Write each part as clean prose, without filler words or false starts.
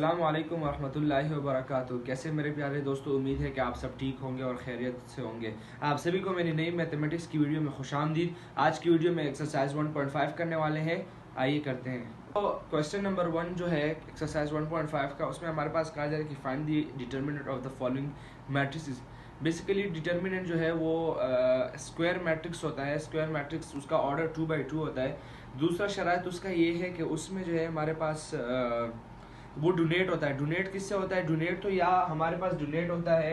अस्सलाम वालेकुम रहमतुल्लाहि व बरकातुहू। कैसे मेरे प्यारे दोस्तों, उम्मीद है कि आप सब ठीक होंगे और खैरियत से होंगे। आप सभी को मेरी नई मैथमेटिक्स की वीडियो में खुशामदीद। आज की वीडियो में एक्सरसाइज 1.5 करने वाले हैं। आइए करते हैं। तो क्वेश्चन नंबर 1 जो है एक्सरसाइज 1.5 का, उसमें हमारे पास कहा जा रहा है कि find the determinant of the following matrices. Basically determinant जो है वो स्क्वायर मैट्रिक्स होता है। स्क्वायर मैट्रिक्स उसका ऑर्डर 2/2 होता है। दूसरा शरात उसका ये है कि उसमें जो है हमारे पास वो डोनेट होता है। डोनेट किससे होता है? डोनेट तो या हमारे पास डोनेट होता है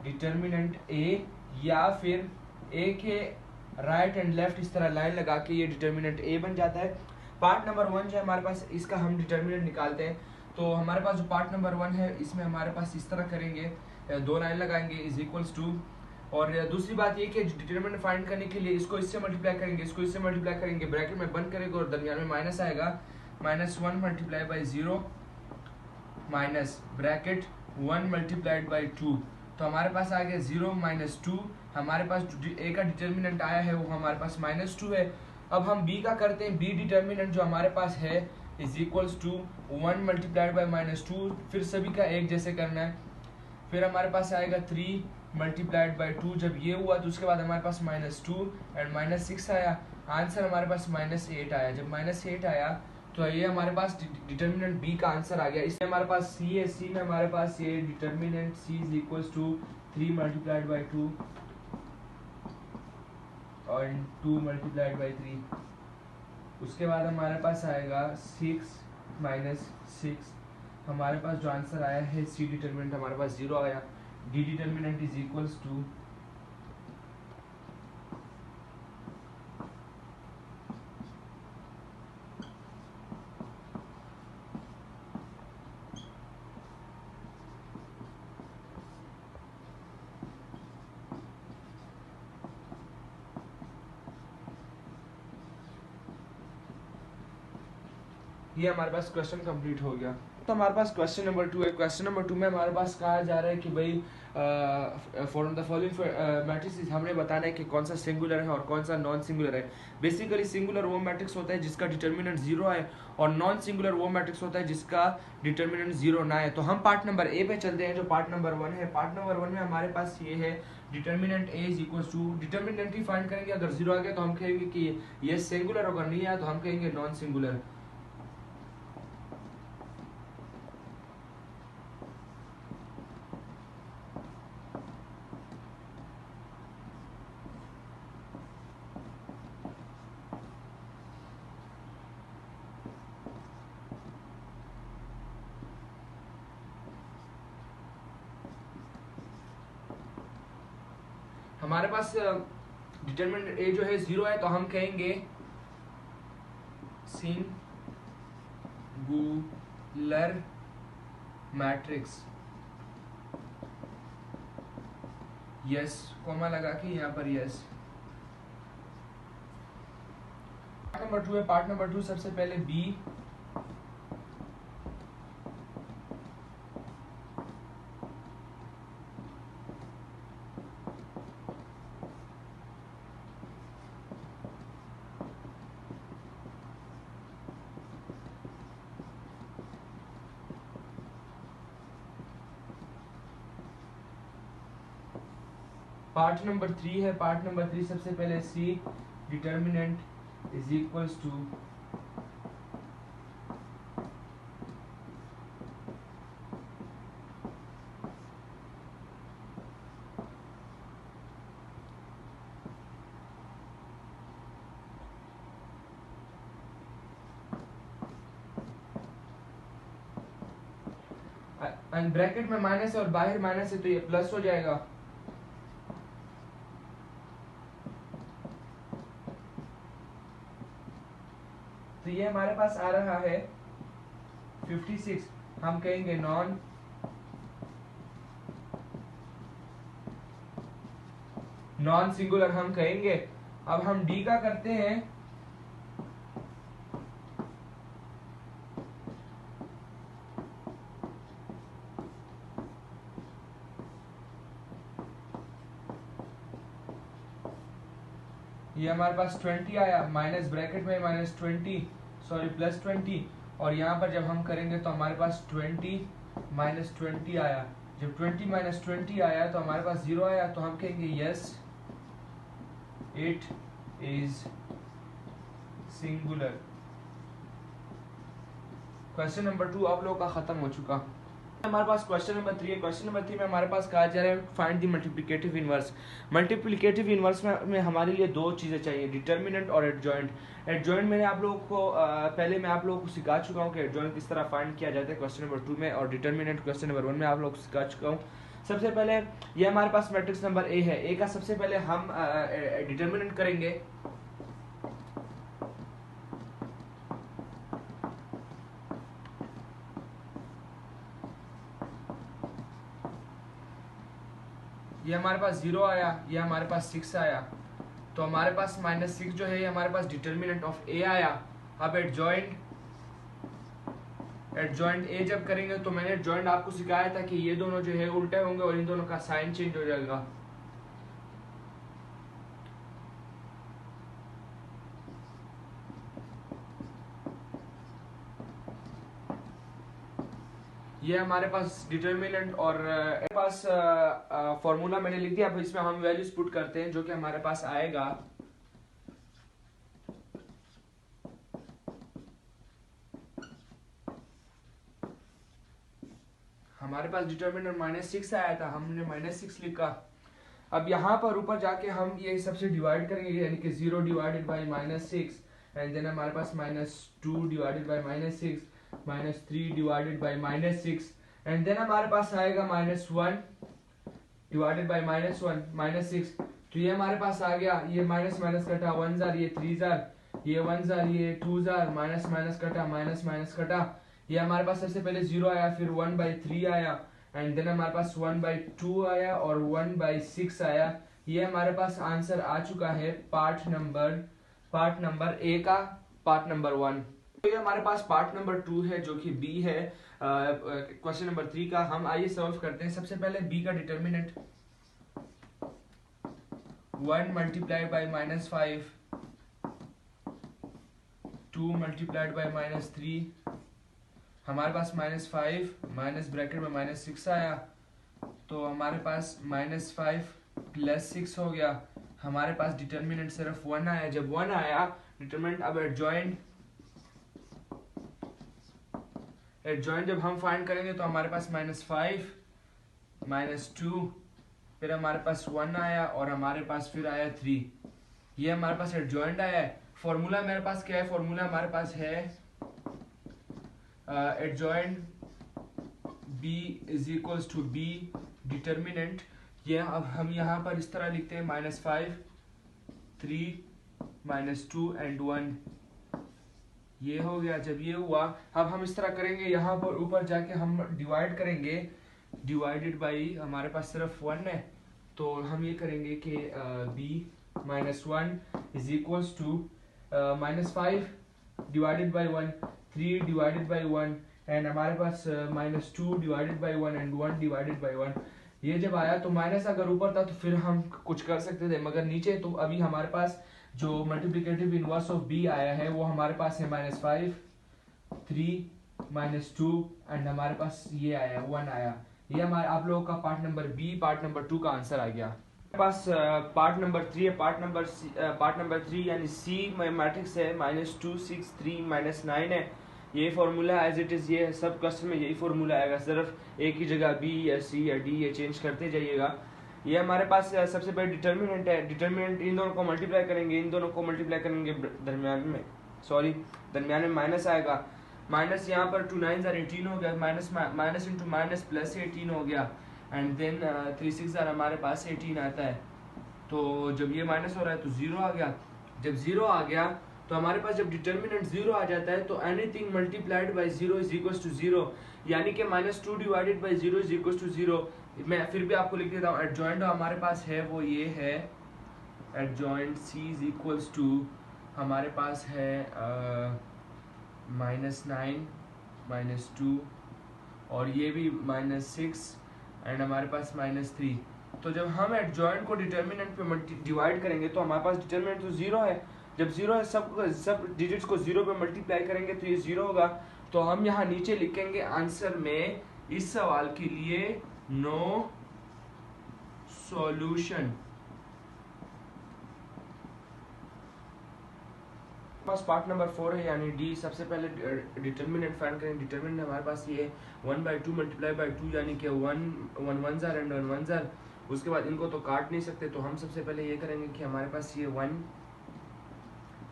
डिटर्मिनेंट ए, या फिर ए के राइट एंड लेफ्ट इस तरह लाइन लगा के ये डिटर्मिनेंट ए बन जाता है। पार्ट नंबर 1 जो है हमारे पास, इसका हम डिटर्मिनेंट निकालते हैं। तो हमारे पास जो पार्ट नंबर 1 है, इसमें हमारे पास इस तरह करेंगे, 2 लाइन लगाएंगे इज इक्वल्स टू। और दूसरी बात ये कि डिटर्मिनेंट फाइंड करने के लिए इसको इससे मल्टीप्लाई करेंगे, इसको इससे मल्टीप्लाई करेंगे, ब्रैकेट में बंद करेंगे और दरमियान में माइनस आएगा। -1 multiply by 0 minus bracket 1 multiplied by 2। तो हमारे पास आ गया 0 - 2। हमारे पास ए का डिटर्मिनेंट आया है वो हमारे पास -2 है। अब हम बी का करते हैं। बी डिटर्मिनेंट जो हमारे पास है is equals to 1 multiplied by -2। फिर सभी का एक जैसे करना है। फिर हमारे पास आएगा 3 मल्टीप्लाइड बाई 2। जब ये हुआ तो उसके बाद हमारे पास -2 एंड -6 आया। आंसर हमारे पास -8 आया। जब -8 आया तो ये हमारे पास डिटर्मिनेंट बी का आंसर आ गया। इसमें हमारे पास सी है। सी में हमारे पास ये determinant C is equals to 3 multiplied by 2 और 2 मल्टीप्लाइड बाई 3। उसके बाद हमारे पास आएगा 6 - 6। हमारे पास जो आंसर आया है सी डिटर्मिनेंट हमारे पास 0 आया। D determinant is equals to ये हमारे पास क्वेश्चन कंप्लीट हो गया। तो हमारे पास क्वेश्चन नंबर 2 है। क्वेश्चन नंबर 2 में हमारे पास कहा जा रहा है कि भाई फॉर द फॉलोइंग मैट्रिसेस हमें बताना है कि कौन सा सिंगुलर है और कौन सा नॉन सिंगुलर है। बेसिकली सिंगुलर वो मैट्रिक्स होता है जिसका डिटर्मिनेंट 0 है, और नॉन सिंगुलर वो मैट्रिक्स होता है जिसका डिटर्मिनेंट 0 ना है। तो हम पार्ट नंबर ए पे चलते हैं, जो पार्ट नंबर 1 है। पार्ट नंबर 1 में हमारे पास ये है determinant A is equals to, determinant ही फाइंड करेंगे। अगर 0 आ गया तो हम कहेंगे कि ये सिंगुलर, अगर नहीं आया तो हम कहेंगे नॉन सिंगुलर। हमारे पास डिटरमिनेंट ए जो है 0 है, तो हम कहेंगे सिंगुलर मैट्रिक्स। यस, कॉमा लगा के यहाँ पर यस। पार्ट नंबर 2 है। पार्ट नंबर 2 सबसे पहले बी पार्ट नंबर 3 है। पार्ट नंबर 3 सबसे पहले C determinant is equals to and bracket में माइनस है और बाहर माइनस है तो ये प्लस हो जाएगा। तो ये हमारे पास आ रहा है 56। हम कहेंगे नॉन सिंगुलर हम कहेंगे। अब हम डी का करते हैं। ये हमारे पास 20 आया, माइनस ब्रैकेट में -20, सॉरी +20, और यहाँ पर जब हम करेंगे तो हमारे पास 20 माइनस 20 आया। जब 20 माइनस 20 आया तो हमारे पास 0 आया, तो हम कहेंगे yes it is singular. Question number 2 आप लोगों का खत्म हो चुका। हमारे पास क्वेश्चन नंबर 3 है। क्वेश्चन नंबर 3 में हमारे पास कहा जा रहा है find the multiplicative inverse. Multiplicative inverse में हमारे लिए दो चीज़ें चाहिए, डिटर्मिनेंट और एडजॉइंट। एडजॉइंट मैंने आप लोगों को पहले मैं आप लोगों को सिखा चुका हूँ कि एडजॉइंट किस तरह फाइंड किया जाता है क्वेश्चन नंबर 2 में, और डिटर्मिनेंट क्वेश्चन नंबर 1 में आप लोगों को सिखा चुका हूँ। सबसे पहले ये हमारे पास मैट्रिक्स नंबर ए है। ए का सबसे पहले हम डिटर्मिनेंट करेंगे। ये हमारे पास 0 आया, ये हमारे पास 6 आया, तो हमारे पास -6 जो है ये हमारे पास डिटर्मिनेंट ऑफ ए आया। अब एडजॉइंट ए जब करेंगे तो मैंने एडजॉइंट आपको सिखाया था कि ये दोनों जो है उल्टे होंगे और इन दोनों का साइन चेंज हो जाएगा। ये हमारे पास डिटर्मिनेंट और मेरे पास फॉर्मूला मैंने लिख दिया। अब इसमें हम वैल्यूज पुट करते हैं जो कि हमारे पास आएगा। हमारे पास डिटर्मिनेंट -6 आया था, हमने -6 लिखा। अब यहाँ पर ऊपर जाके हम ये सबसे डिवाइड करेंगे, यानी कि 0 डिवाइडेड बाई -6 एंड देन हमारे पास -2 divided by -6 -3 divided by -6 and then हमारे पास आएगा -1 डिवाइडेड बाई -6। तो ये हमारे पास आ गया, ये माइनस माइनस कटा 1 जार, ये 3 जार, ये 1 जार, ये 2 जार, माइनस माइनस कटा माइनस माइनस कटा। ये हमारे पास सबसे पहले 0 आया, फिर 1/3 आया एंड देन हमारे पास 1/2 आया और 1/6 आया। ये हमारे पास आंसर आ चुका है पार्ट नंबर ए का, पार्ट नंबर 1। तो ये हमारे पास पार्ट नंबर 2 है जो कि बी है क्वेश्चन नंबर 3 का। हम आइए सॉल्व करते हैं। सबसे पहले बी का determinant 1 multiplied by -5, 2 multiplied by -3, हमारे पास -5 माइनस ब्रैकेट में -6 आया, तो हमारे पास -5 + 6 हो गया। हमारे पास डिटर्मिनेंट सिर्फ 1 आया। जब 1 आया डिटर्मिनेंट, अब एडजॉइंट जब हम फाइंड करेंगे तो हमारे पास -5 -2, फिर हमारे पास 1 आया और हमारे पास फिर आया 3। ये हमारे पास एडजॉइंट आया है। फॉर्मूला मेरे पास क्या है? फॉर्मूला हमारे पास है एडजॉइंट b = b डिटर्मिनेंट। ये अब हम यहाँ पर इस तरह लिखते हैं -5 3 -2 एंड 1। ये हो गया। जब ये हुआ, अब हम इस तरह करेंगे, यहाँ पर ऊपर जाके हम डिवाइड करेंगे, डिवाइडेड बाई हमारे पास सिर्फ 1 है, तो हम ये करेंगे कि b -1 = -5 divided by 1, 3 divided by 1 and हमारे पास -2 divided by 1 and 1 divided by 1। ये जब आया तो माइनस अगर ऊपर था तो फिर हम कुछ कर सकते थे, मगर नीचे तो अभी हमारे पास जो मल्टीप्लिकेटिव इनवर्स ऑफ b आया है वो हमारे पास है -5 3 -2 एंड हमारे पास ये आया 1 आया। ये हमारे आप लोगों का पार्ट नंबर 2 का आंसर आ गया। हमारे पास पार्ट नंबर 3 है। पार्ट नंबर 3 यानी सी मैट्रिक्स है, -2 6 3 -9 है। ये फार्मूला एज इट इज, ये सब क्वेश्चन में यही फार्मूला आएगा, सिर्फ एक ही जगह बी या सी या डी ये चेंज करते जाइएगा। ये हमारे पास सबसे पहले डिटर्मिनेंट है। डिटर्मिनेंट इन दोनों को मल्टीप्लाई करेंगे, दरमियान में माइनस आएगा। माइनस यहाँ पर 2 9 18 हो गया, माइनस इंटू माइनस प्लस 18 हो गया एंड देन 3 6 हमारे पास 18 आता है। तो जब ये माइनस हो रहा है तो 0 आ गया। जब 0 आ गया तो हमारे पास जब डिटर्मिनेंट 0 आ जाता है तो एनीथिंग मल्टीप्लाइड बाय 0 = 0, यानी कि -2 डिवाइडेड बाय 0 = 0। मैं फिर भी आपको लिख देता हूँ। एडजॉइंट हमारे पास है वो ये है, एडजॉइंट c = हमारे पास है -9 -2 और ये भी -6 एंड हमारे पास -3। तो जब हम एडजॉइंट को डिटर्मिनेंट पे डिवाइड करेंगे तो हमारे पास डिटर्मिनेंट तो 0 है। जब 0 है, सब डिजिट्स को 0 पे मल्टीप्लाई करेंगे तो ये 0 होगा तो हम यहाँ नीचे लिखेंगे आंसर में इस सवाल के लिए नो सॉल्यूशन। पास पार्ट नंबर 4 है यानी डी। सबसे पहले डिटर्मिनेंट फाइंड करेंगे। डिटर्मिनेंट हमारे पास ये 1/2 मल्टीप्लाई बाई 2 यानी कि 1 1 जार एंड 1 1 जार। उसके बाद इनको तो काट नहीं सकते, तो हम सबसे पहले ये करेंगे कि हमारे पास ये 1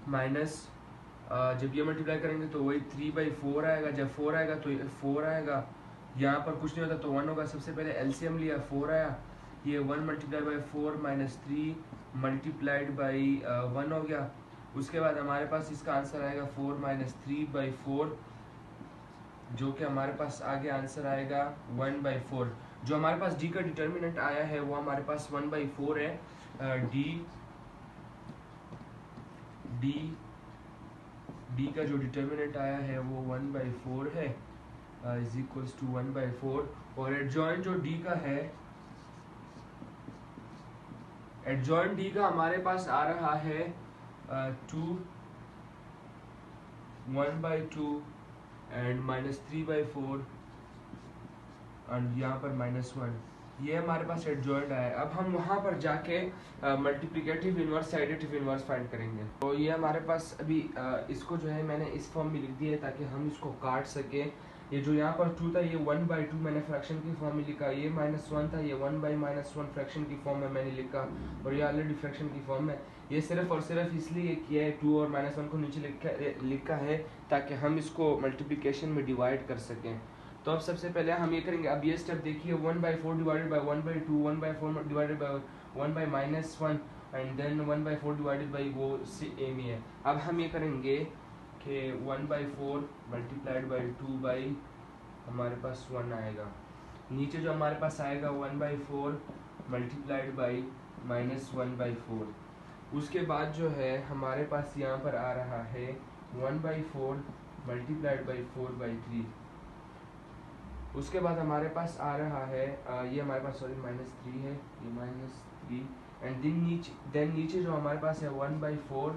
माइनस जब ये मल्टीप्लाई करेंगे तो वही 3/4 आएगा। जब 4 आएगा तो 4 आएगा, यहाँ पर कुछ नहीं होता तो 1 होगा। सबसे पहले एलसीएम लिया, 4 आया। ये 1 multiply by 4 minus 3 multiplied by 1 हो गया। उसके बाद हमारे पास इसका आंसर आएगा 4 माइनस 3/4, जो कि हमारे पास आगे आंसर आएगा 1/4। जो हमारे पास डी का डिटर्मिनेंट आया है वो हमारे पास 1/4 है। डी का जो डिटर्मिनेंट आया है वो 1/4 है, इज इक्वल्स टू 1/4। और एडजॉइंट जो डी का है, एडजॉइंट डी का हमारे पास आ रहा है 2 1/2 एंड माइनस 3/4 एंड यहाँ पर -1। ये हमारे पास एडजॉइंट आया है। अब हम वहाँ पर जाके multiplicative inverse additive inverse find करेंगे। तो ये हमारे पास अभी इसको जो है मैंने इस फॉर्म में लिख दिया है ताकि हम इसको काट सके। ये जो यहाँ पर 2 था ये 1/2 मैंने फ्रैक्शन की फॉर्म में लिखा, ये -1 था ये 1/-1 फ्रैक्शन की फॉर्म में मैंने लिखा, और ये ऑलरेडी फ्रैक्शन की फॉर्म है। ये सिर्फ और सिर्फ इसलिए किया है 2 और -1 को नीचे लिखा है ताकि हम इसको मल्टीप्लिकेशन में डिवाइड कर सकें। तो अब सबसे पहले हम ये करेंगे। अब ये स्टेप देखिए, 1/4 divided by 1/2, 1/4 divided by 1/-1 and then 1/4 divided by वो सेम ही है। अब हम ये करेंगे कि 1/4 मल्टीप्लाइड बाय 2 बाई हमारे पास 1 आएगा। नीचे जो हमारे पास आएगा 1/4 मल्टीप्लाइड बाई -1/4। उसके बाद जो है हमारे पास यहाँ पर आ रहा है 1/4 मल्टीप्लाइड बाई 4/3। उसके बाद हमारे पास आ रहा है ये हमारे पास सॉरी -3 है, ये -3 एंड देन नीचे जो हमारे पास है 1/4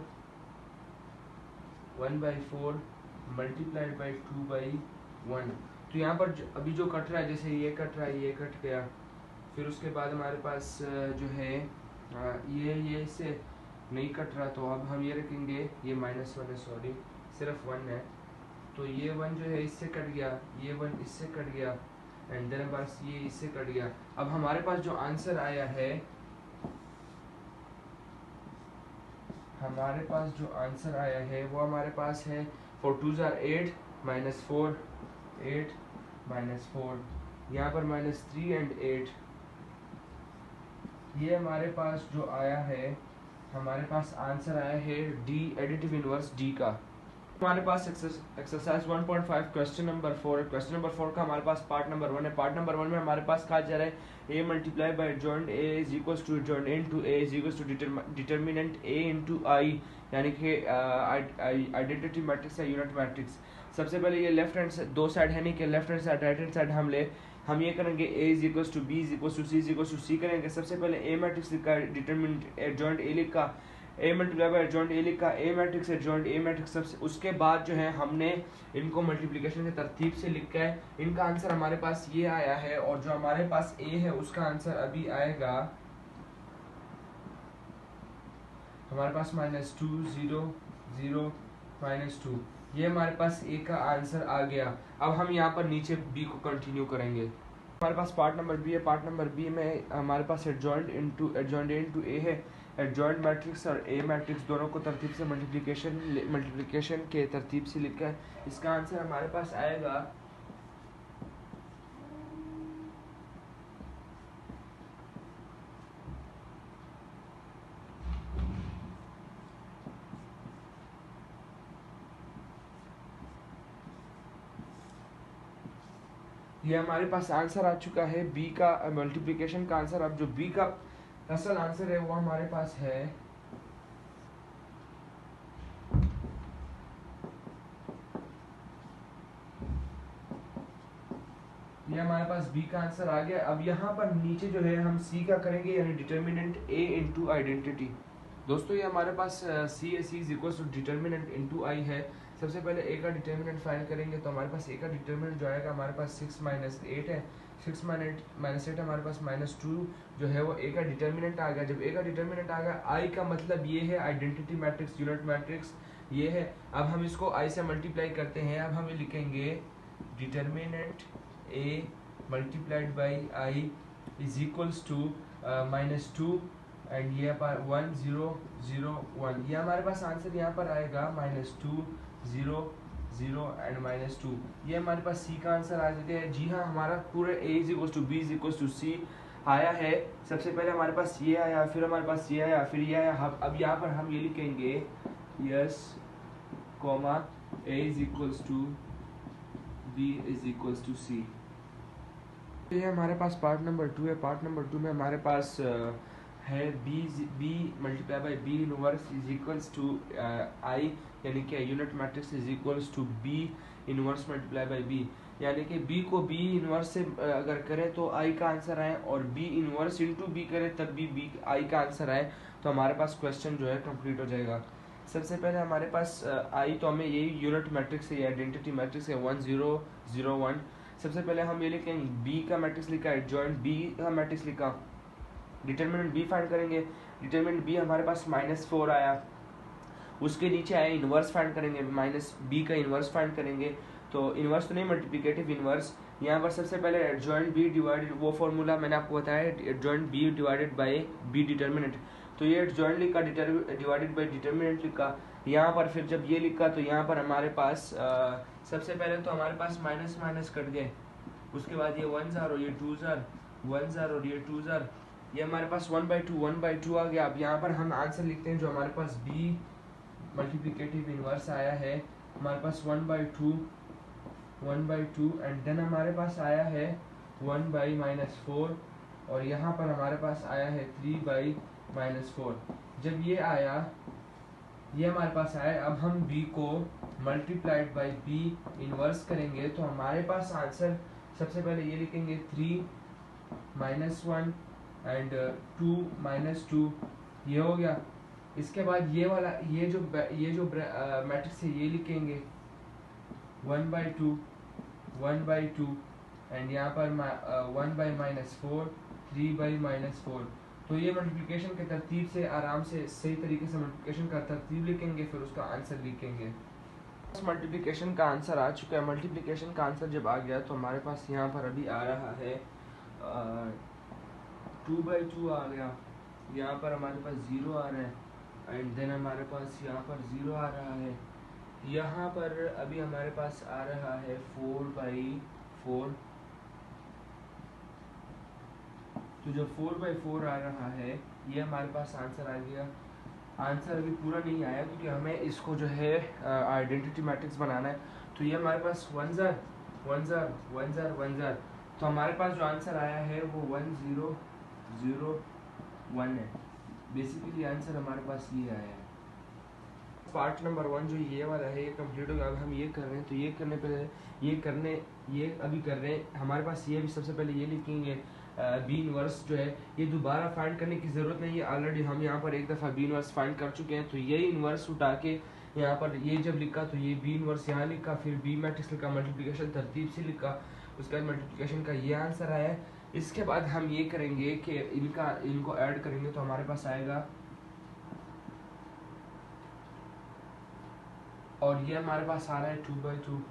मल्टीप्लाइड बाई 2/1। तो यहाँ पर अभी जो कट रहा है, जैसे ये कट रहा है, ये कट गया। फिर उसके बाद हमारे पास जो है ये इससे नहीं कट रहा, तो अब हम ये रखेंगे, ये -1 है सॉरी, सिर्फ 1 है, तो ये 1 जो है इससे कट गया, ये 1 इससे कट गया एंड देन हमारे पास ये इससे कट गया। अब हमारे पास जो आंसर आया है, वो हमारे पास है 4 2 जार 8 -4 8 -4, यहाँ पर -3 एंड 8। ये हमारे पास जो आया है, हमारे पास आंसर आया है डी, एडिटिव इनवर्स डी का। हमारे पास एक्सरसाइज 1.5 क्वेश्चन नंबर 4 है। क्वेश्चन नंबर 4 का हमारे पास पार्ट नंबर 1 है। पार्ट नंबर 1 में हमारे पास कहा जा रहा है a multiply by adjoint a is equals to adjoint a into a is equals to determinant a into i, यानी कि आइडेंटिटी मैट्रिक्स या यूनिट मैट्रिक्स। सबसे पहले ये लेफ्ट हैंड से दो साइड है नहीं कि left hand side right hand side हम ये करेंगे a is equals to b is equals to c is equals to c करेंगे। सबसे पहले a मैट्रिक्स लिखा, डिटरमिनेंट एडजॉइंट a लिखा, a multiply by adjoint a लिखा, a matrix adjoint a matrix. सबसे उसके बाद जो है हमने इनको मल्टीप्लिकेशन की तरतीब से लिखा है। इनका आंसर हमारे पास ये आया है, और जो हमारे पास a है उसका आंसर अभी आएगा हमारे पास -2 0 0 -2। ये हमारे पास a का आंसर आ गया। अब हम यहाँ पर नीचे b को कंटिन्यू करेंगे। हमारे पास पार्ट नंबर b है। पार्ट नंबर b में हमारे पास एडजॉइंट a इनटू a है। एडजॉइंट मैट्रिक्स और a मैट्रिक्स दोनों को तरतीब से मल्टीप्लिकेशन के तरतीब से लिखा है। इसका आंसर हमारे पास आएगा ये हमारे पास आंसर आ चुका है b का मल्टीप्लिकेशन का आंसर। अब जो b का असल आंसर है वो हमारे पास है ये हमारे पास b का आंसर आ गया। अब यहाँ पर नीचे जो है हम c का करेंगे, यानी डिटर्मिनेंट a इनटू आइडेंटिटी। दोस्तों ये हमारे पास c is equals to determinant into i है। सबसे पहले ए का डिटर्मिनेंट फाइंड करेंगे, तो हमारे पास ए का डिटर्मिनेंट जो आएगा हमारे पास 6 - 8 है। 6 - 8 हमारे पास -2 जो है वो ए का डिटर्मिनेंट आ गया। जब ए का डिटर्मिनेंट आ गया, आई का मतलब ये है आइडेंटिटी मैट्रिक्स, यूनिट मैट्रिक्स ये है। अब हम इसको आई से मल्टीप्लाई करते हैं। अब हम लिखेंगे determinant A multiplied by I is equals to -2 and ये पर 1 0 0 1। ये हमारे पास आंसर यहाँ पर आएगा -2 0 0 एंड -2। ये हमारे पास सी का आंसर आ जाता है। जी हाँ, हमारा पूरा A is equals to B is equals to C आया है। सबसे पहले हमारे पास ये आया, फिर हमारे पास ये आया, फिर ये आया। अब यहाँ पर हम ये लिखेंगे yes comma A is equals to B is equals to C. ये हमारे पास पार्ट नंबर 2 है। पार्ट नंबर 2 में हमारे पास है B multiply by B inverse is equals to I, यानी कि unit matrix is equals to B inverse multiply by B, यानी कि बी को बी इनवर्स से अगर करें तो आई का आंसर आए, और बी इनवर्स इंटू बी करें तब भी बी आई का आंसर आए, तो हमारे पास क्वेश्चन जो है कंप्लीट हो जाएगा। सबसे पहले हमारे पास आई तो हमें यही यूनिट मैट्रिक्स है, आइडेंटिटी मैट्रिक्स है 1 0 0 1। सबसे पहले हम ये लिखेंगे बी का मैट्रिक्स लिखा है, जॉइंट बी का मैट्रिक्स लिखा, डिटरमिनेंट बी फाइंड करेंगे। डिटरमिनेंट बी हमारे पास -4 आया, उसके नीचे आया इन्वर्स फाइंड करेंगे, -b का इन्वर्स फाइंड करेंगे। तो इन्वर्स तो नहीं, मल्टीप्लिकेटिव इन्वर्स। यहाँ पर सबसे पहले एडजॉइंट बी डिवाइडेड, वो फॉर्मूला मैंने आपको बताया, adjoint B divided by B determinant. तो ये एडजॉइंट लिखा, डिवाइडेड बाय डिटरमिनेंट लिखा। यहाँ पर फिर जब ये लिखा तो यहाँ पर हमारे पास सबसे पहले तो हमारे पास माइनस माइनस कट गए, उसके बाद ये 1 जार और ये 2 जार, 1 जार और ये 2 जार, ये हमारे पास 1/2 आ गया। अब यहाँ पर हम आंसर लिखते हैं जो हमारे पास बी मल्टीप्लिकेटिव इनवर्स आया है, हमारे पास 1/2 एंड देन हमारे पास आया है 1/-4, और यहाँ पर हमारे पास आया है 3/-4। जब ये आया, ये हमारे पास आया, अब हम b को मल्टीप्लाइड बाई b इनवर्स करेंगे, तो हमारे पास आंसर सबसे पहले ये लिखेंगे 3 -1 एंड 2 -2, ये हो गया। इसके बाद ये वाला ये जो मैट्रिक्स है ये लिखेंगे 1/2 एंड यहाँ पर 1/-4 3/-4। तो ये मल्टीप्लिकेशन के तरतीब से आराम से सही तरीके से मल्टीप्लिकेशन का तरतीब लिखेंगे, फिर उसका आंसर लिखेंगे। मल्टीप्लिकेशन का आंसर आ चुका है। मल्टीप्लिकेशन का आंसर जब आ गया तो हमारे पास यहाँ पर अभी आ रहा है 2/2 आ गया, यहाँ पर हमारे पास 0 आ रहा है, एंड देन हमारे पास यहाँ पर 0 आ रहा है, यहाँ पर अभी हमारे पास आ रहा है 4/4। तो जब 4/4 आ रहा है, ये हमारे पास आंसर आ गया। आंसर अभी पूरा नहीं आया क्योंकि हमें इसको जो है आइडेंटिटी मैट्रिक्स बनाना है। तो ये हमारे पास 1 जार 1 जार 1 जार 1 जार, तो हमारे पास जो आंसर आया है वो 1 0 0 1 है। बेसिकली आंसर हमारे पास ये आया है। पार्ट नंबर 1 जो ये वाला है ये कंप्लीट हो गया। अब हम ये कर रहे हैं, तो ये करने पे ये अभी कर रहे हैं। हमारे पास ये भी सबसे पहले ये लिखेंगे बी इनवर्स जो है, ये दोबारा फाइंड करने की ज़रूरत नहीं है, ऑलरेडी हम यहाँ पर एक दफ़ा बी इनवर्स फाइंड कर चुके हैं। तो ये इनवर्स उठा के यहाँ पर ये जब लिखा तो ये बी इनवर्स यहाँ लिखा, फिर बी मैट्रिक्स लिखा, मल्टीप्लिकेशन तरतीब से लिखा, उसके बाद मल्टीप्लिकेशन का ये आंसर आया है। इसके बाद हम ये करेंगे कि इनको ऐड करेंगे, तो हमारे पास आएगा, और ये हमारे पास आ रहा है 2/2।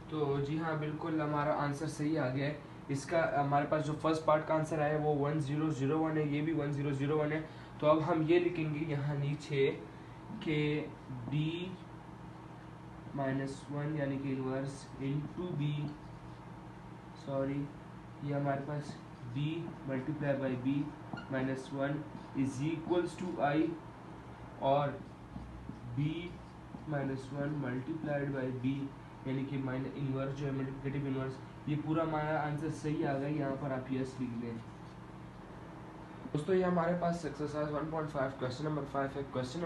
तो जी हाँ, बिल्कुल हमारा आंसर सही आ गया है। इसका हमारे पास जो फर्स्ट पार्ट का आंसर आया वो 1 0 0 1 है, ये भी 1 0 0 1 है। तो अब हम ये लिखेंगे यहाँ नीचे कि b -1 यानी कि इनवर्स इनटू b, सॉरी ये हमारे पास b multiply by b -1 is equals to i, और b -1 मल्टीप्लाइड बाई b यानी कि इनवर्स जो है मल्टीप्लिकेटिव इनवर्स, ये पूरा हमारा आंसर सही आ गया। यहाँ पर आप यस लिख दें। दोस्तों ये हमारे पास एक्सरसाइज 1.5 क्वेश्चन नंबर 5 है। क्वेश्चन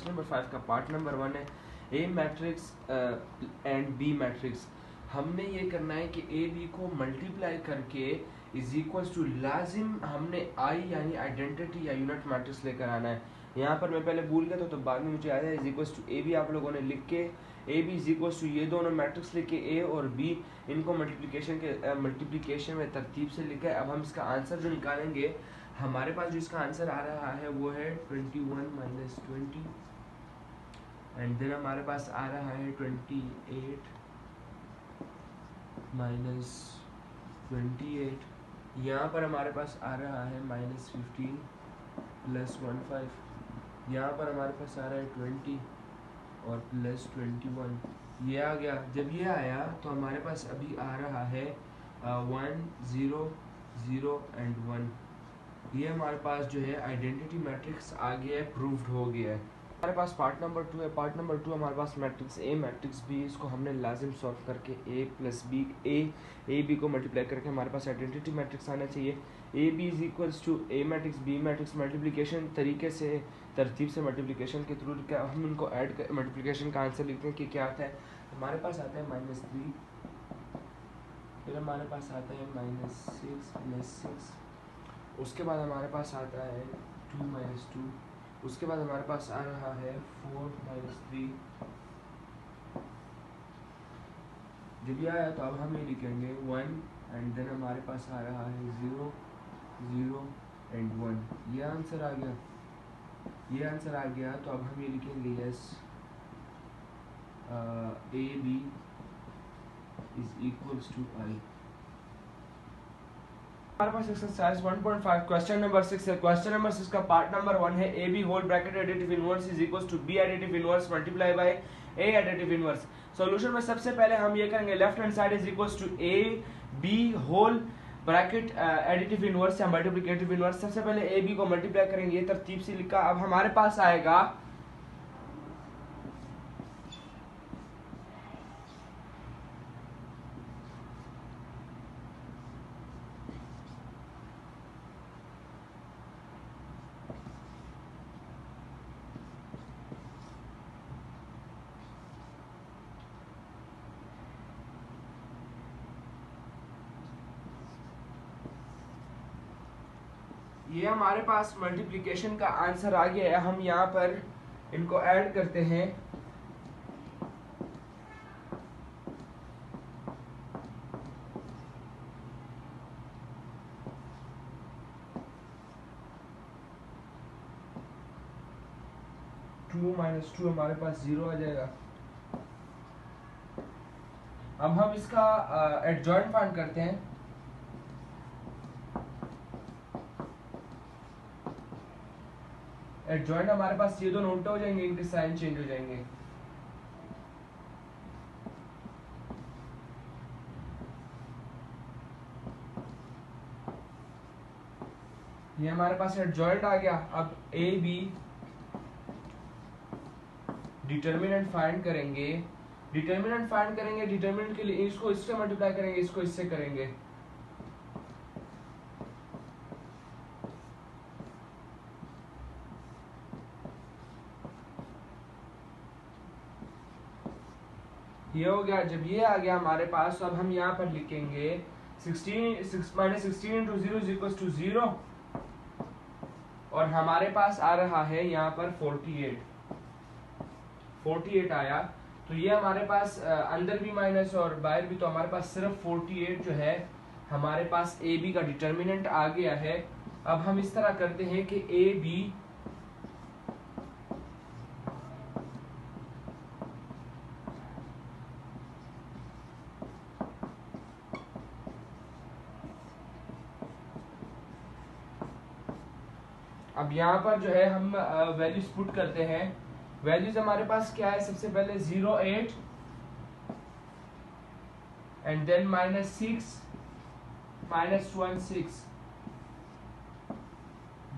नंबर 5 का पार्ट नंबर 1 है ए मैट्रिक्स एंड बी मैट्रिक्स। हमने ये करना है कि ए बी को मल्टीप्लाई करके इज इक्वल्स टू लाजिम हमने आई यानी आइडेंटिटी या यूनिट मैट्रिक्स लेकर आना है। यहाँ पर मैं पहले भूल गया तो बाद में मुझे याद है is equals to A B आप लोगों ने लिख के A B is equals to ये दोनों मैट्रिक्स लिख के ए और बी इनको मल्टीप्लिकेशन में तरतीब से लिखा है। अब हम इसका आंसर जो निकालेंगे, हमारे पास जो इसका आंसर आ रहा है वो है 21 माइनस 20 एंड देन हमारे पास आ रहा है 28 माइनस 28। यहाँ पर हमारे पास आ रहा है माइनस 15 प्लस 15। यहाँ पर हमारे पास आ रहा है 20 और प्लस 21। ये आ गया। जब ये आया तो हमारे पास अभी आ रहा है 1 0 0 एंड 1। ये हमारे पास जो है आइडेंटिटी मैट्रिक्स आ गया है, प्रूव्ड हो गया है। हमारे पास पार्ट नंबर 2 है। पार्ट नंबर 2 हमारे पास मैट्रिक्स ए मैट्रिक्स बी, इसको हमने लाजिम सॉल्व करके A plus B A B को मल्टीप्लाई करके हमारे पास आइडेंटिटी मैट्रिक्स आना चाहिए। A B is equals to A matrix B matrix multiplication तरीके से तरतीब से मल्टीप्लिकेशन के थ्रू हम इनको ऐड कर मल्टीप्लिकेशन का आंसर लिखते हैं कि क्या आता है। हमारे पास आता है -3, फिर हमारे पास आता है -6 प्लस 6, उसके बाद हमारे पास आता है 2 माइनस 2, उसके बाद हमारे पास आ रहा है 4 माइनस 3। जब ये आया तो अब हम ये लिखेंगे 1 एंड देन हमारे पास आ रहा है 0 0 एंड 1। ये आंसर आ गया। ये आंसर आ गया तो अब हम ये लिखेंगे yes A B is equals to I. हमारे पास एक्सरसाइज 1.5 क्वेश्चन नंबर 6 है। क्वेश्चन नंबर 6 का पार्ट नंबर 1 है A B whole bracket additive inverse is equals to B additive inverse multiply by A additive inverse. Solution में सबसे पहले हम ये करेंगे left hand side is equals to A B whole bracket additive inverse या multiplicative inverse. सबसे पहले ए B को मल्टीप्लाई करेंगे, ये तरतीब से लिखा। अब हमारे पास आएगा ये हमारे पास मल्टीप्लिकेशन का आंसर आ गया है। हम यहाँ पर इनको ऐड करते हैं। टू माइनस 2 हमारे पास 0 आ जाएगा। अब हम इसका एडजॉइंट फाइंड करते हैं। एडजॉइंट हमारे पास ये दोनों उल्टे हो जाएंगे, इनके साइन चेंज हो जाएंगे। ये हमारे पास एडजॉइंट आ गया। अब ए बी डिटर्मिनेंट फाइंड करेंगे। डिटर्मिनेंट के लिए इसको इससे मल्टीप्लाई करेंगे, इसको इससे करेंगे। ये हो गया। जब ये आ गया हमारे पास, तो अब हम यहाँ पर लिखेंगे 16 इंटू 0 इज इक्वल टू 0 और हमारे पास आ रहा है यहाँ पर 48 आया। तो ये हमारे पास अंदर भी माइनस और बाहर भी, तो हमारे पास सिर्फ 48 जो है हमारे पास ए बी का डिटर्मिनेंट आ गया है। अब हम इस तरह करते हैं कि ए बी अब यहाँ पर जो है हम वैल्यूज पुट करते हैं। वैल्यूज हमारे पास क्या है, सबसे पहले 08 एंड देन -6 -16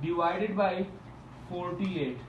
डिवाइडेड बाय 48।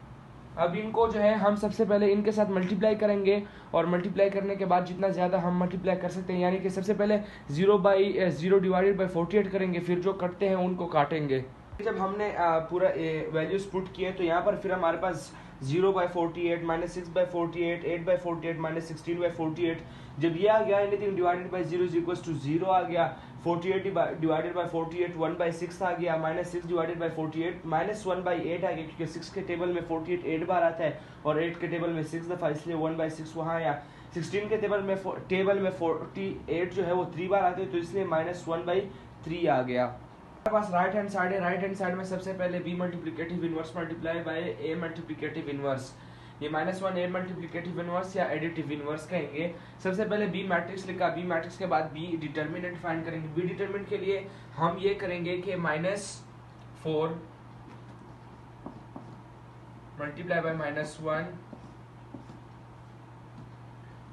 अब इनको जो है हम सबसे पहले इनके साथ मल्टीप्लाई करेंगे और मल्टीप्लाई करने के बाद जितना ज़्यादा हम मल्टीप्लाई कर सकते हैं, यानी कि सबसे पहले 0 डिवाइडेड बाय 48 करेंगे, फिर जो कटते हैं उनको काटेंगे। जब हमने पूरा वैल्यूज पुट किए तो यहाँ पर फिर हमारे पास 0/48 -6/48, 8/48 -16/48। जब ये आ गया anything divided by 0 is equals to 0 आ गया, 48 डिवाइडेड बाय 48 1/6 आ गया, -6 डिवाइडेड बाय 48 -1/8 आ गया, क्योंकि 6 के टेबल में 48 8 बार आता है और 8 के टेबल में 6 दफ़ा, इसलिए 1/6 वहाँ आया। 16 के टेबल में 48 जो है वो 3 बार आते हैं, तो इसलिए -1/3 आ गया। हमारे पास राइट हैंड साइड है, राइट हैंड साइड में सबसे पहले b multiplicative inverse multiply bye a multiplicative inverse, ये -1 a मल्टीप्लिकेटिव इनवर्स या एडिटिव इनवर्स कहेंगे। सबसे पहले b मैट्रिक्स लिखा, b मैट्रिक्स के बाद b डिटरमिनेंट फाइंड करेंगे। b डिटरमिनेंट के लिए हम ये करेंगे कि -4 मल्टीप्लाई बाय -1,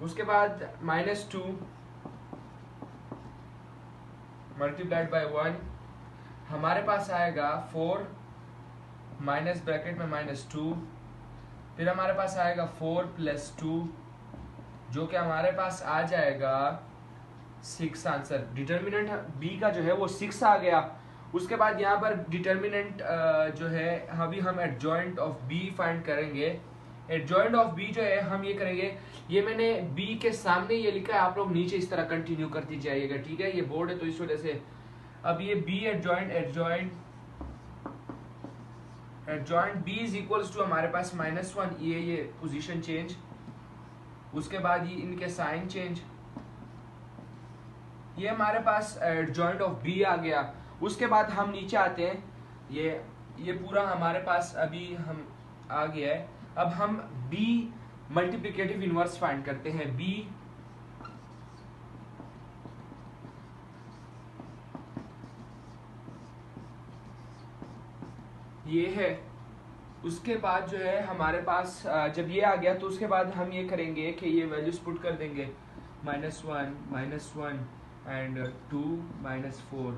उसके बाद -2 मल्टीप्लाइड बाय 1, हमारे पास आएगा 4 माइनस ब्रैकेट में -2, फिर हमारे पास आएगा 4 + 2, जो कि हमारे पास आ जाएगा 6 आंसर। डिटर्मिनेंट b का जो है वो 6 आ गया। उसके बाद यहाँ पर डिटर्मिनेंट जो है अभी हम एडजॉइंट ऑफ b फाइंड करेंगे। एडजॉइंट ऑफ b जो है हम ये करेंगे, ये मैंने b के सामने ये लिखा है, आप लोग नीचे इस तरह कंटिन्यू करती जाइएगा, ठीक है। ये बोर्ड है तो इस वजह से अब ये b adjoint b is equals to हमारे पास -1, ये पोजीशन चेंज, उसके बाद ये इनके साइन चेंज, ये हमारे पास एडजॉइंट ऑफ b आ गया। उसके बाद हम नीचे आते हैं, ये पूरा हमारे पास अभी हम आ गया है। अब हम b मल्टीप्लिकेटिव इनवर्स फाइंड करते हैं। b ये है, उसके बाद जो है हमारे पास जब ये आ गया तो उसके बाद हम ये करेंगे कि ये वैल्यूज पुट कर देंगे, -1 एंड 2 -4।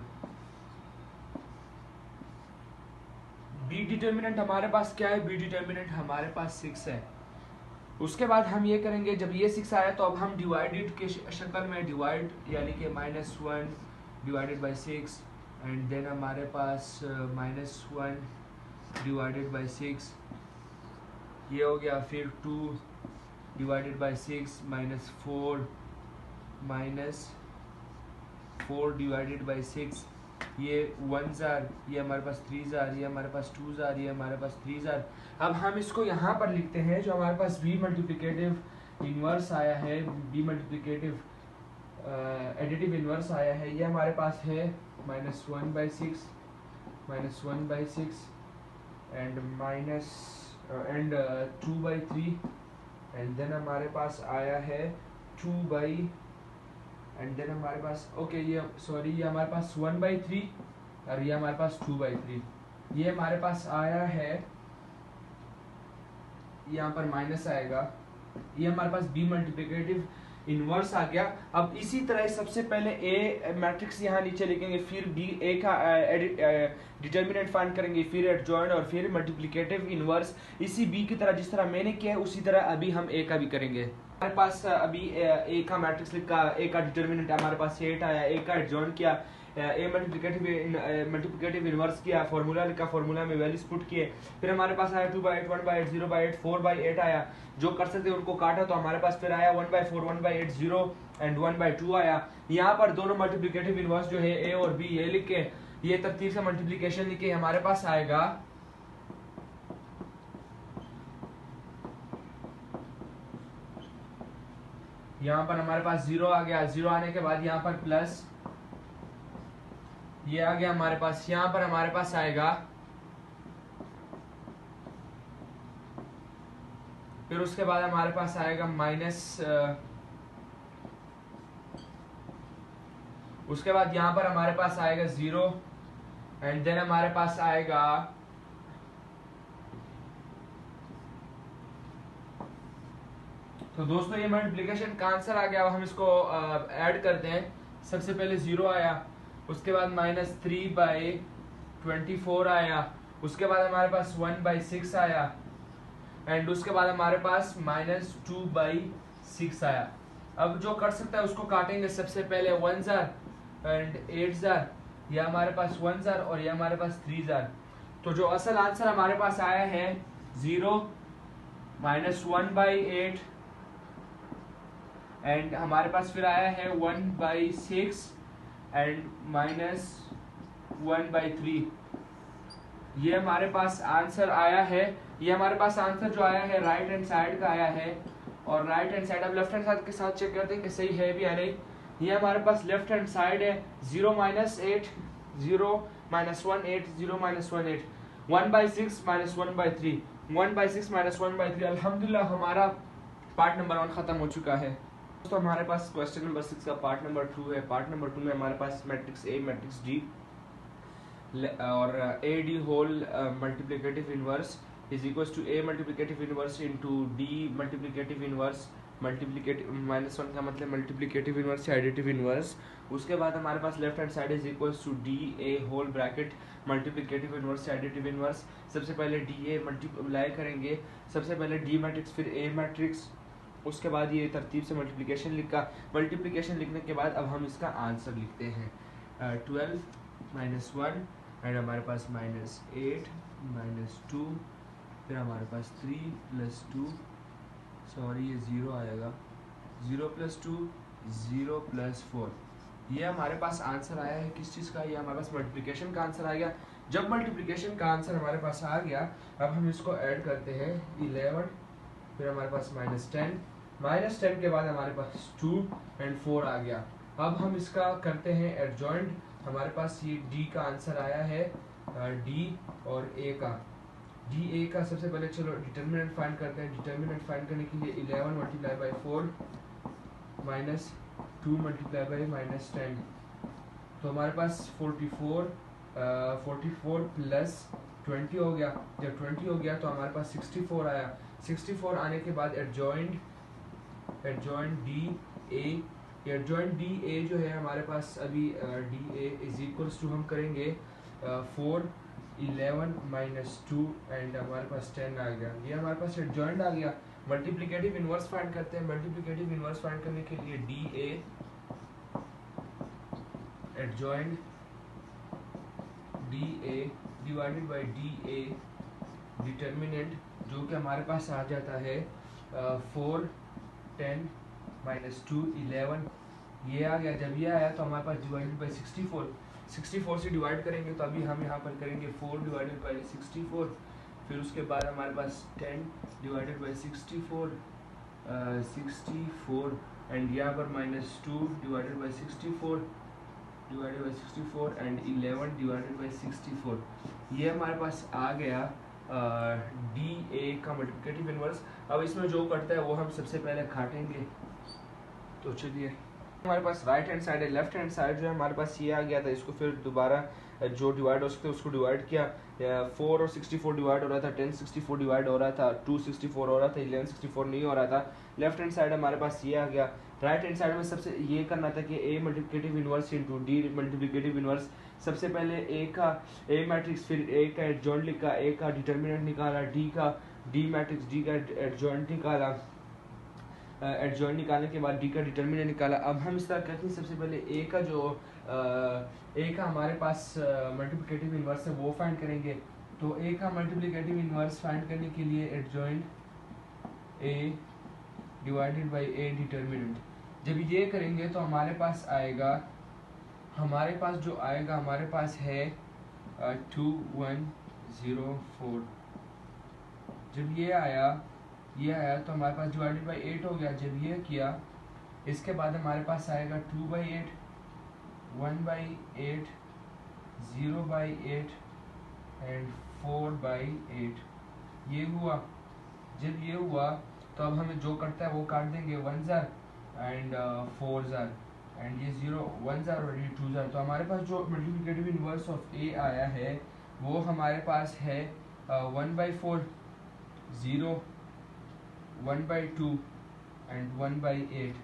बी डिटर्मिनेंट हमारे पास क्या है, बी डिटर्मिनेंट हमारे पास 6 है। उसके बाद हम ये करेंगे, जब ये 6 आया तो अब हम डिवाइडेड के शक्ल में डिवाइड, यानी कि -1 डिवाइडेड बाय 6 एंड देन हमारे पास -1 डिवाइडेड बाय 6, ये हो गया। फिर 2 डिवाइडेड बाय 6 -4 डिवाइडेड बाय 6, ये 1 जार, ये हमारे पास 3 जार, ये हमारे पास 2 जार, ये हमारे पास 3 जार। अब हम इसको यहाँ पर लिखते हैं, जो हमारे पास b मल्टीप्लिकेटिव इनवर्स आया है, b मल्टीप्लिकेटिव एडिटिव इनवर्स आया है, ये हमारे पास है -1/6 एंड एंड 2/3 एंड देन हमारे पास आया है 2 एंड देन हमारे पास ये हमारे पास 1/3 और ये हमारे पास 2/3, ये हमारे पास आया है, यहाँ पर माइनस आएगा, ये हमारे पास b मल्टीप्लिकेटिव इनवर्स आ गया। अब इसी तरह सबसे पहले a मैट्रिक्स यहाँ नीचे लिखेंगे, फिर b a का डिटर्मिनेंट फाइंड करेंगे, फिर एडजॉइंट और फिर मल्टीप्लिकेटिव इनवर्स। इसी b की तरह जिस तरह मैंने किया है उसी तरह अभी हम a का भी करेंगे। हमारे पास अभी a का मैट्रिक्स लिखा, a का डिटर्मिनेंट हमारे पास 8 आया, a का एडजॉइंट किया, ए मल्टीप्लिकेटिव इनवर्स किया, फार्मूला लिखा, फार्मूला में वैल्यूज पुट किए, फिर हमारे पास आया 2/8 1/8 0/8 4/8 आया। जो कर सकते उनको काटा तो हमारे पास फिर आया 1/4 1/8 0 एंड 1/2 आया। यहाँ पर दोनों मल्टीप्लिकेटिव इनवर्स जो है ए और बी, ये लिख के ये तरतीब से मल्टीप्लिकेशन लिख के हमारे पास आएगा यहाँ पर हमारे पास 0 आ गया। 0 आने के बाद यहाँ पर प्लस ये आ गया हमारे पास, यहाँ पर हमारे पास आएगा, फिर उसके बाद हमारे पास आएगा माइनस, उसके बाद यहाँ पर हमारे पास आएगा 0 एंड देन हमारे पास आएगा तो दोस्तों ये मल्टीप्लिकेशन का आंसर आ गया। अब हम इसको ऐड करते हैं। सबसे पहले 0 आया, उसके बाद -3/24 आया, उसके बाद हमारे पास 1/6 आया एंड उसके बाद हमारे पास -2/6 आया। अब जो कर सकता है उसको काटेंगे। सबसे पहले 1 जार एंड 8 जार, यह हमारे पास 1 जार और यह हमारे पास 3 जार। तो जो असल आंसर हमारे पास आया है 0 -1/8 एंड हमारे पास फिर आया है 1/6 एंड -1/3। ये हमारे पास आंसर आया है। ये हमारे पास आंसर जो आया है राइट हैंड साइड का आया है। और राइट हैंड साइड, अब लेफ्ट हैंड साइड के साथ चेक करते हैं कि सही है भी या नहीं। ये हमारे पास लेफ्ट हैंड साइड है 0 - 8 0 - 1 8 0 - 1 8 1/6 -1/3 1/6 -1/3। अल्हम्दुलिल्लाह हमारा पार्ट नंबर 1 खत्म हो चुका है। दोस्तों हमारे पास क्वेश्चन नंबर 6 का पार्ट नंबर 2 है। पार्ट नंबर 2 में हमारे पास मैट्रिक्स ए मैट्रिक्स डी और A D whole multiplicative inverse is equals to A multiplicative inverse into D multiplicative inverse multiplicative -1 का मतलब मल्टीप्लिकेटिव इनवर्स या एडिटिव इनवर्स। उसके बाद हमारे पास left hand side is equals to D A whole bracket multiplicative inverse या additive inverse. सबसे पहले डी ए मल्टीप्लाई करेंगे, सबसे पहले डी मैट्रिक्स फिर ए मैट्रिक्स, उसके बाद ये तरतीब से मल्टीप्लिकेशन लिखने के बाद अब हम इसका आंसर लिखते हैं 12 - 1 एंड हमारे पास -8 -2 फिर हमारे पास 3 + 2 सॉरी ये 0 आएगा 0 + 2 0 + 4। ये हमारे पास आंसर आया है किस चीज़ का? ये हमारे पास मल्टीप्लिकेशन का आंसर आ गया। जब मल्टीप्लिकेशन का आंसर हमारे पास आ गया अब हम इसको ऐड करते हैं 11 फिर हमारे पास -10 के बाद हमारे पास 2 एंड 4 आ गया। अब हम इसका करते हैं एडजॉइंट। हमारे पास ये डी का आंसर आया है डी और ए का। डी ए का सबसे पहले चलो डिटर्मिनेंट फाइंड करते हैं। डिटर्मिनेंट फाइंड करने के लिए 11 × 4 -2 × -10 तो हमारे पास 44 + 20 हो गया। जब 20 हो गया तो हमारे पास 64 आया। 64 आने के बाद एडजॉइंट डी ए जो है हमारे पास अभी D A is equals to हम करेंगे 4 11 - 2 एंड हमारे पास 10 आ गया। ये हमारे पास एडजॉइंट आ गया। मल्टीप्लिकेटिव इनवर्स फाइंड करते हैं। मल्टीप्लिकेटिव इनवर्स फाइंड करने के लिए D A adjoint D A divided by D A determinant जो कि हमारे पास आ जाता है 4 10 - 2 11। ये आ गया। जब ये आया तो हमारे पास डिवाइडेड बाय 64 से डिवाइड करेंगे तो अभी हम यहाँ पर करेंगे 4 डिवाइडेड बाय 64 फिर उसके बाद हमारे पास 10 डिवाइडेड बाय 64 एंड यहाँ पर -2 divided bye 64 and 11 divided by 64। ये हमारे पास आ गया डी ए का मल्टीप्लिकेटिव इनवर्स। अब इसमें जो करता है वो हम सबसे पहले काटेंगे। तो चलिए हमारे पास राइट हैंड साइड है, लेफ्ट हैंड साइड जो है हमारे पास ये आ गया था। इसको फिर दोबारा जो डिवाइड हो सकते उसको डिवाइड किया। 4 और 64 डिवाइड हो रहा था, 10 64 डिवाइड हो रहा था, 2 64 हो रहा था, 11 64 नहीं हो रहा था। लेफ्ट हैंड साइड हमारे पास ये आ गया। राइट हैंड साइड में सबसे ये करना था कि A multiplicative inverse into D multiplicative inverse. सबसे पहले ए का ए मैट्रिक्स फिर ए का एडजॉइंट लिखा, ए का डिटर्मिनेंट निकाला, डी मैट्रिक्स डी का एडजॉइंट निकाला। एडजॉइंट निकालने के बाद डी का डिटर्मिनेंट निकाला। अब हम इस तरह करते हैं सबसे पहले ए का जो ए का हमारे पास मल्टीप्लिकेटिव इनवर्स है वो फाइंड करेंगे। तो ए का मल्टीप्लिकेटिव इनवर्स फाइंड करने के लिए adjoint A divided by A determinant. जब ये करेंगे तो हमारे पास आएगा हमारे पास है 2104। जब ये आया तो हमारे पास डिवाइडेड बाय 8 हो गया। जब ये किया इसके बाद हमारे पास आएगा 2/8 1/8 0/8 एंड 4/8। ये हुआ। जब ये हुआ तो अब हमें जो करता है वो काट देंगे 1 एंड 4 एंड ये 0 1 और ये 2 तो हमारे पास जो मल्टीप्लिकेटिव इनवर्स ऑफ ए आया है वो हमारे पास है 1/4 0 1/2 एंड 1/8।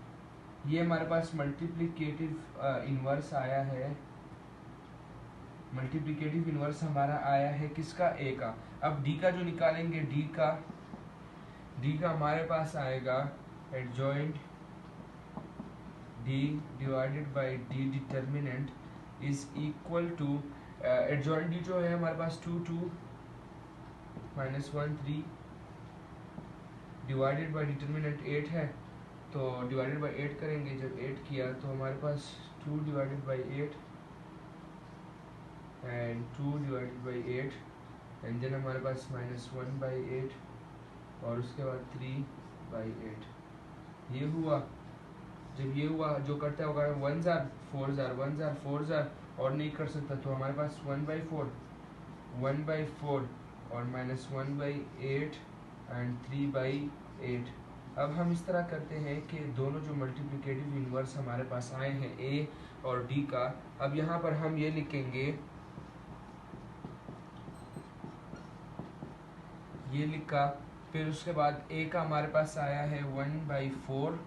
ये हमारे पास मल्टीप्लिकेटिव इनवर्स आया है। मल्टीप्लिकेटिव इनवर्स हमारा आया है किसका? ए का। अब डी का जो निकालेंगे डी का हमारे पास आएगा adjoint D divided by D determinant is equal to adjoint D जो है हमारे पास 2 2 -1 3 डिवाइडेड बाय डिटर्मिनेंट 8 है, तो डिवाइडेड बाय 8 करेंगे। जब 8 किया तो हमारे पास 2 divided by 8 and 2 divided by 8 and then हमारे पास -1 बाय 8 और उसके बाद 3 बाय 8। ये हुआ। जब ये हुआ जो करता होगा 1 जार 4 जार 1 जार 4 जार और नहीं कर सकता, तो हमारे पास 1/4 1/4 और -1/8 एंड 3/8। अब हम इस तरह करते हैं कि दोनों जो मल्टीप्लिकेटिव इनवर्स हमारे पास आए हैं ए और डी का, अब यहाँ पर हम ये लिखेंगे, ये लिखा। फिर उसके बाद ए का हमारे पास आया है 1/4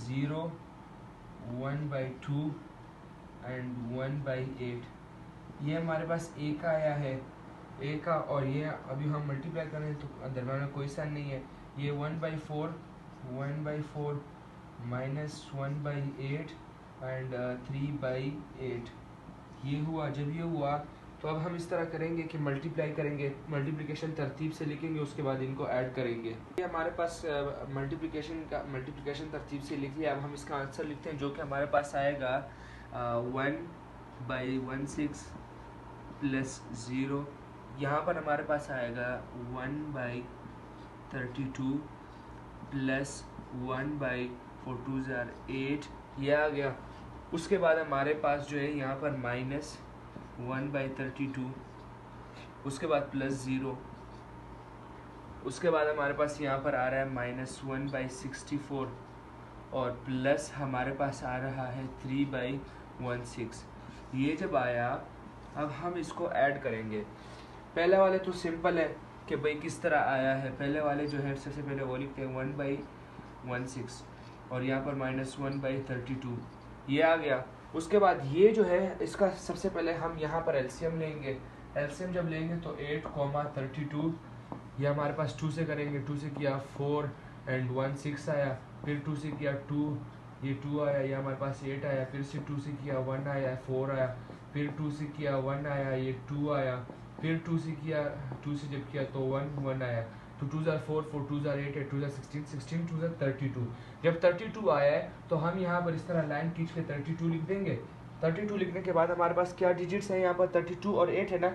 0 1/2 एंड 1/8। ये हमारे पास ए का आया है, ए का, और ये अभी हम मल्टीप्लाई करें तो दरम्यान में कोई साइन नहीं है। ये 1/4 -1/8 एंड 3/8 ये हुआ। जब ये हुआ तो अब हम इस तरह करेंगे कि मल्टीप्लाई करेंगे, मल्टीप्लिकेशन तरतीब से लिखेंगे, उसके बाद इनको ऐड करेंगे। ये हमारे पास मल्टीप्लिकेशन तरतीब से लिख लिया। अब हम इसका आंसर लिखते हैं, जो कि हमारे पास आएगा 1/16 प्लस 0। यहाँ पर हमारे पास आएगा 1/32 प्लस 1/4 2 जार 8, ये आ गया। उसके बाद हमारे पास जो है यहाँ पर -1/32, उसके बाद प्लस 0, उसके बाद हमारे पास यहाँ पर आ रहा है -1/64 और प्लस हमारे पास आ रहा है 3/16। ये जब आया अब हम इसको ऐड करेंगे। पहले वाले तो सिंपल है कि भाई किस तरह आया है। पहले वाले जो है सबसे पहले वो लिखते हैं 1/16 और यहाँ पर -1/32, ये आ गया। उसके बाद ये जो है इसका सबसे पहले हम यहाँ पर एलसीएम लेंगे। एलसीएम जब लेंगे तो 8, 32, ये हमारे पास 2 से करेंगे। 2 से किया 4 एंड 1 6 आया, फिर 2 से किया 2, ये 2 आया, ये हमारे पास 8 आया, फिर से 2 से किया 1 आया 4 आया, फिर 2 से किया 1 आया, ये 2 आया, फिर 2 से किया 2 से जब किया तो 1 आया, तो 2 जार 4 4 2 जार 8 8 2 जार 16 16 2 जार 32। जब 32 आया है तो हम यहाँ पर इस तरह लाइन खींच के 32 लिख देंगे। 32 लिखने के बाद हमारे पास क्या डिजिट्स हैं यहाँ पर 32 और 8 है ना,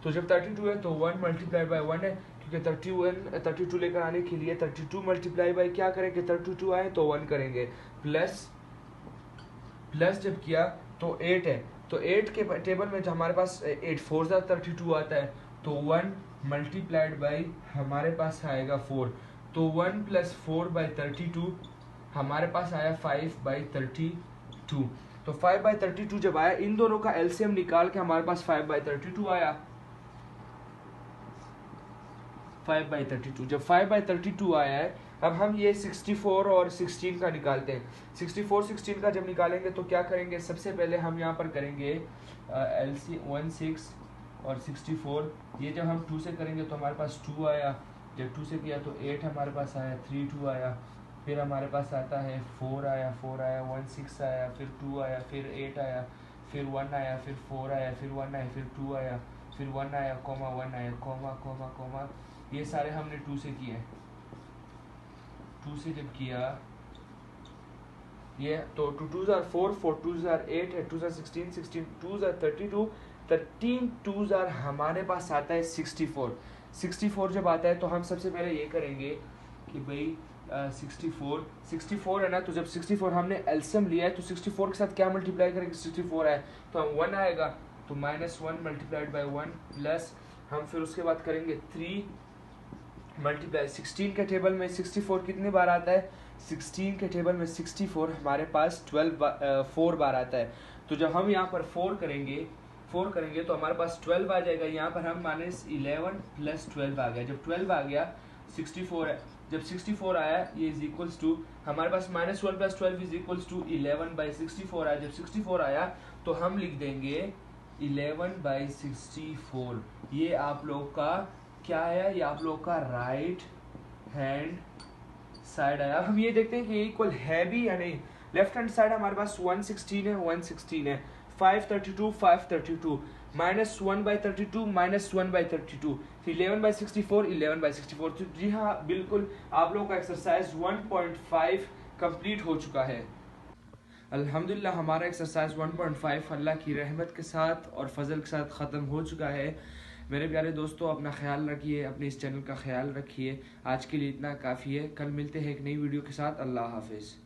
तो जब 32 है तो 1 मल्टीप्लाई बाय 1 है, क्योंकि 32 लेकर आने के लिए 32 मल्टीप्लाई बाय क्या करेंगे, 32 आए तो 1 करेंगे, प्लस जब किया तो 8 है, तो 8 के टेबल में जो हमारे पास 8 4 जार 32 आता है, तो 1 मल्टीप्लाइड बाई हमारे पास आएगा 4, तो 1 प्लस 4/32 हमारे पास आया 5/32। तो 5/32 जब आया, इन दोनों का एलसीएम निकाल के हमारे पास 5/32 आया। 5/32 जब 5/32 आया है, अब हम ये 64 और 16 का निकालते हैं। 64 16 का जब निकालेंगे तो क्या करेंगे, सबसे पहले हम यहाँ पर करेंगे LC 16 और 64। ये जब हम 2 से करेंगे तो हमारे पास 2 आया, जब 2 से किया तो 8 हमारे पास आया, 3 2 आया, फिर हमारे पास आता है 4 आया 1 6 आया, फिर 2 आया, फिर 8 आया, फिर 1 आया, फिर 4 आया, फिर 1 आया, फिर 2 आया, फिर 1 आया, 1 आया, कॉमा, ये सारे हमने 2 से किए। 2 से जब किया ये तो 2 जार 4 4 2 जार 8 है, 2 जार 16 16 2 जार 32 13 2 जार हमारे पास आता है 64। 64 जब आता है तो हम सबसे पहले ये करेंगे कि भाई 64 है ना, तो जब 64 हमने एलसीएम लिया है तो 64 के साथ क्या मल्टीप्लाई करेंगे, 64 है तो हम 1 आएगा, तो -1 मल्टीप्लाइड बाय 1 प्लस हम फिर उसके बाद करेंगे 3 मल्टीप्लाई 16 के टेबल में 64 कितने बार आता है, 16 के टेबल में 64 हमारे पास 4 बार आता है। तो जब हम यहाँ पर 4 करेंगे तो हमारे पास 12 आ जाएगा। यहाँ पर हम -11 प्लस 12 आ गया। जब 12 आ गया 64 है, जब 64 आया ये इज इक्वल्स टू हमारे पास -1 प्लस 12 इज इक्वल्स टू 11/64 आया। जब 64 आया तो हम लिख देंगे 11/64। ये आप लोग का क्या है, ये आप लोग का राइट हैंड साइड आया। हम ये देखते हैं कि इक्वल है भी या नहीं। लेफ्ट हैंड साइड हमारे पास 116 है 532 532। -1/32 -1/32, 11/64 11/64। तो जी हाँ, बिल्कुल आप लोगों का एक्सरसाइज 1.5 कंप्लीट हो चुका है। अल्हम्दुलिल्लाह हमारा एक्सरसाइज 1.5 अल्लाह की रहमत के साथ और फजल के साथ ख़त्म हो चुका है। मेरे प्यारे दोस्तों, अपना ख्याल रखिए, अपने इस चैनल का ख्याल रखिए। आज के लिए इतना काफ़ी है। कल मिलते हैं एक नई वीडियो के साथ। अल्लाह हाफिज़।